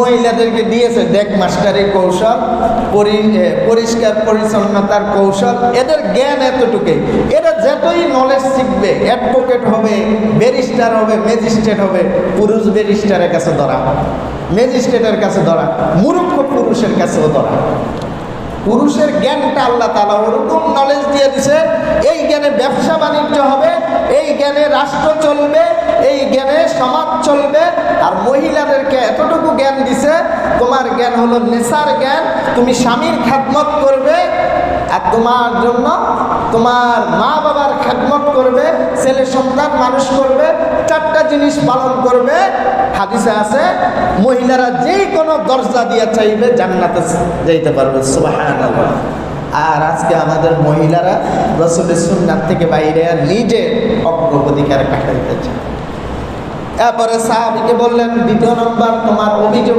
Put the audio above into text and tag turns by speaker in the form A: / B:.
A: মহিলাদেরকে দিয়েছে দেখ মাস্টারের কৌশল, পরিষ্কার পরিচ্ছন্নতার কৌশল। এদের জ্ঞান এতটুকুই। এরা যতই নলেজ শিখবে, অ্যাডভোকেট হবে, ব্যারিস্টার হবে, ম্যাজিস্ট্রেট হবে, পুরুষ ব্যারিস্টারের কাছে ধরা, ম্যাজিস্ট্রেটের কাছে ধরা, মূর্খ পুরুষের কাছেও ধরা। পুরুষের জ্ঞানটা আল্লাহ তাআলা ওরকম নলেজ দিয়ে দিছে, এই জ্ঞানে ব্যবসা বাণিজ্য হবে, এই জ্ঞানে রাষ্ট্র চলবে, এই জ্ঞানে সমাজ চলবে। আর মহিলাদেরকে এতটুকু জ্ঞান দিছে, তোমার জ্ঞান হলো নেশার জ্ঞান, তুমি স্বামীর খেদমত করবে আর তোমার জন্য তোমার মা বাবার খেদমত করবে, ছেলে সন্তান মানুষ করবে, 4টা জিনিস পালন করবে। হাদিসে আছে মহিলারা যেই কোনো দরজা দিয়ে চাইবে জান্নাতে যাইতে পারবে। সুবহানাল্লাহ। আর আজকে আমাদের মহিলারা রাসূলের সুন্নাত থেকে বাইরে নিজে অগ্রাধিকার কাটাইতেছে। এরপরে সাহাবীকে বললেন, দ্বিতীয় নম্বর তোমার অভিযোগ